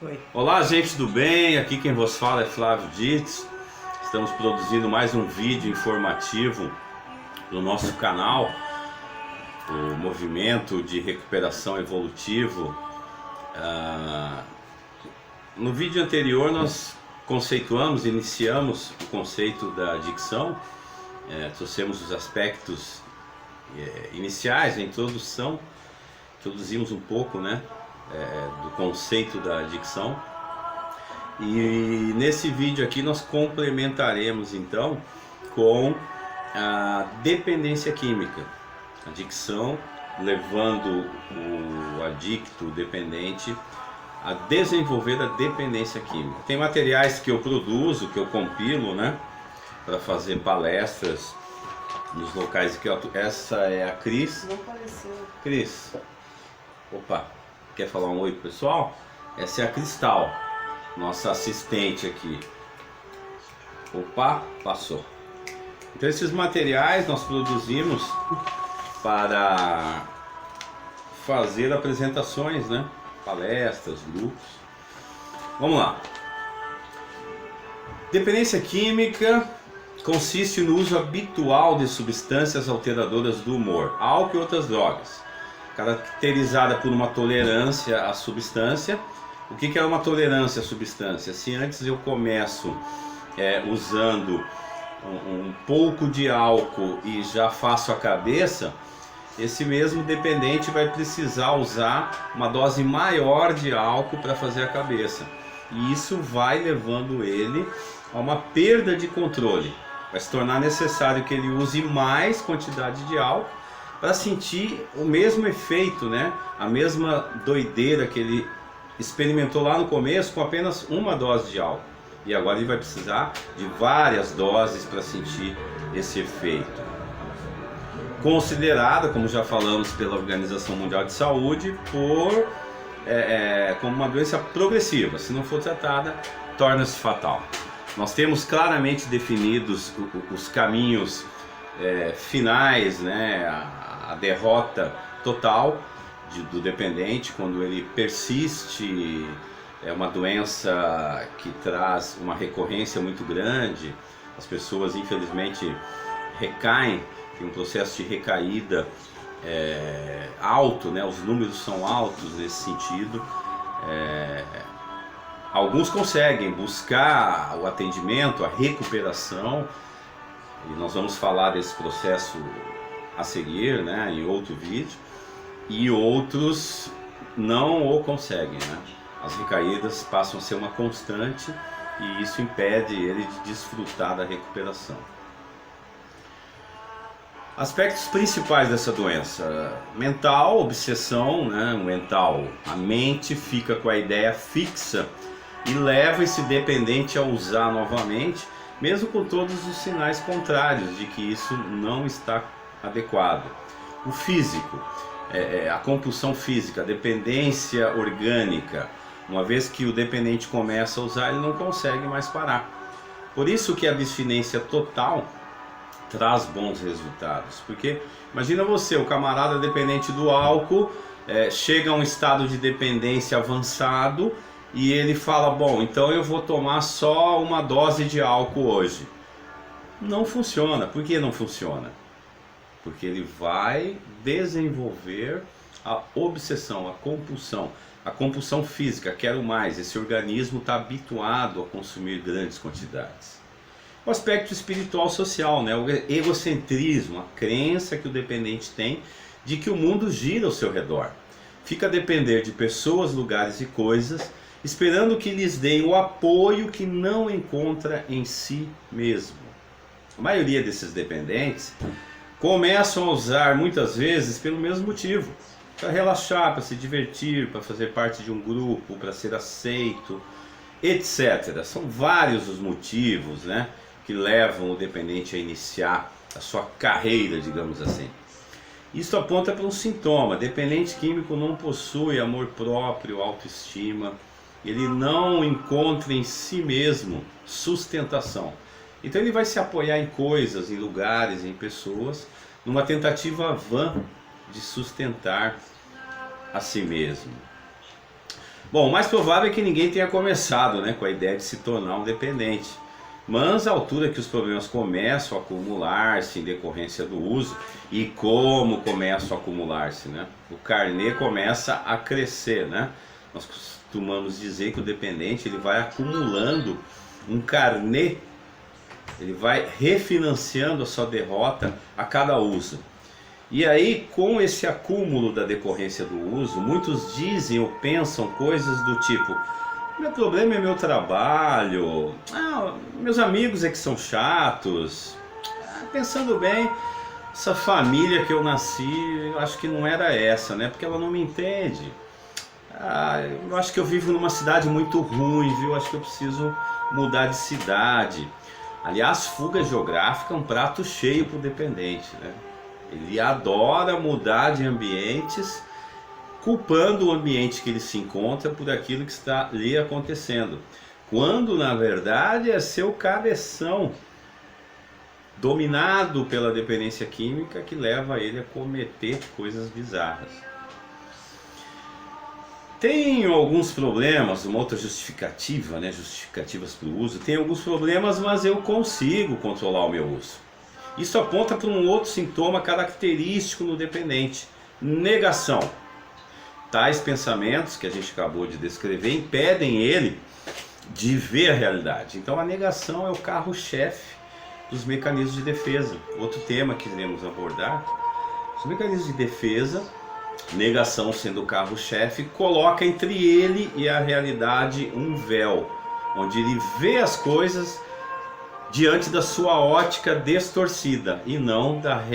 Oi. Olá, gente do bem, aqui quem vos fala é Flávio Dietz. Estamos produzindo mais um vídeo informativo no nosso canal, o Movimento de Recuperação Evolutivo. No vídeo anterior nós iniciamos o conceito da dicção, trouxemos os aspectos iniciais, a introdução, introduzimos um pouco, do conceito da dicção. E nesse vídeo aqui nós complementaremos então com a dependência química, a dicção levando o adicto, o dependente, a desenvolver a dependência química. Tem materiais que eu produzo, que eu compilo, para fazer palestras nos locais que eu atuo. Essa é a Cris. Não apareceu. Cris, opa, quer falar um oi pro pessoal? Essa é a Cristal, nossa assistente aqui. Opa, passou. Então esses materiais nós produzimos para fazer apresentações, palestras, grupos. Vamos lá. Dependência química consiste no uso habitual de substâncias alteradoras do humor, álcool e outras drogas, caracterizada por uma tolerância à substância. O que é uma tolerância à substância? Se antes eu começo usando um pouco de álcool e já faço a cabeça, esse mesmo dependente vai precisar usar uma dose maior de álcool para fazer a cabeça. E isso vai levando ele a uma perda de controle. Vai se tornar necessário que ele use mais quantidade de álcool para sentir o mesmo efeito, a mesma doideira que ele experimentou lá no começo com apenas uma dose de álcool. E agora ele vai precisar de várias doses para sentir esse efeito. Considerada, como já falamos pela Organização Mundial de Saúde, como uma doença progressiva. Se não for tratada, torna-se fatal. Nós temos claramente definidos os caminhos finais, a derrota total do dependente quando ele persiste. É uma doença que traz uma recorrência muito grande. As pessoas infelizmente recaem, tem um processo de recaída alto, os números são altos nesse sentido. Alguns conseguem buscar o atendimento, a recuperação, e nós vamos falar desse processo a seguir, em outro vídeo, e outros não o conseguem, As recaídas passam a ser uma constante e isso impede ele de desfrutar da recuperação. Aspectos principais dessa doença: mental, obsessão, mental. A mente fica com a ideia fixa e leva esse dependente a usar novamente, mesmo com todos os sinais contrários de que isso não está adequado. O físico, a compulsão física, a dependência orgânica. Uma vez que o dependente começa a usar, ele não consegue mais parar. Por isso que a abstinência total traz bons resultados. Porque imagina você, o camarada dependente do álcool, chega a um estado de dependência avançado e ele fala: bom, então eu vou tomar só uma dose de álcool hoje. Não funciona. Por que não funciona? Porque ele vai desenvolver a obsessão, a compulsão física, quero mais. Esse organismo está habituado a consumir grandes quantidades. O aspecto espiritual social, o egocentrismo, a crença que o dependente tem de que o mundo gira ao seu redor. Fica a depender de pessoas, lugares e coisas, esperando que lhes deem o apoio que não encontra em si mesmo. A maioria desses dependentes começam a usar muitas vezes pelo mesmo motivo: para relaxar, para se divertir, para fazer parte de um grupo, para ser aceito, etc. São vários os motivos, que levam o dependente a iniciar a sua carreira, digamos assim. Isso aponta para um sintoma: dependente químico não possui amor próprio, autoestima, ele não encontra em si mesmo sustentação. Então ele vai se apoiar em coisas, em lugares, em pessoas, numa tentativa vã de sustentar a si mesmo. Bom, o mais provável é que ninguém tenha começado, né, com a ideia de se tornar um dependente. Mas a altura que os problemas começam a acumular-se em decorrência do uso, e como começam a acumular-se, né? O carnê começa a crescer, né? Nós costumamos dizer que o dependente ele vai acumulando um carnê, ele vai refinanciando a sua derrota a cada uso. E aí, com esse acúmulo da decorrência do uso, muitos dizem ou pensam coisas do tipo: meu problema é meu trabalho, meus amigos é que são chatos. Pensando bem, essa família que eu nasci, eu acho que não era essa, né? Porque ela não me entende. Eu acho que eu vivo numa cidade muito ruim, viu? Acho que eu preciso mudar de cidade. Aliás, fuga geográfica é um prato cheio para o dependente, né? Ele adora mudar de ambientes, culpando o ambiente que ele se encontra por aquilo que está lhe acontecendo, quando na verdade é seu cabeção, dominado pela dependência química, que leva ele a cometer coisas bizarras. Tem alguns problemas, uma outra justificativa, né, justificativas para o uso, tem alguns problemas, mas eu consigo controlar o meu uso. Isso aponta para um outro sintoma característico no dependente: negação. Tais pensamentos que a gente acabou de descrever impedem ele de ver a realidade. Então a negação é o carro-chefe dos mecanismos de defesa. Outro tema que iremos abordar: os mecanismos de defesa, negação sendo o carro-chefe, coloca entre ele e a realidade um véu, onde ele vê as coisas diante da sua ótica distorcida e não da realidade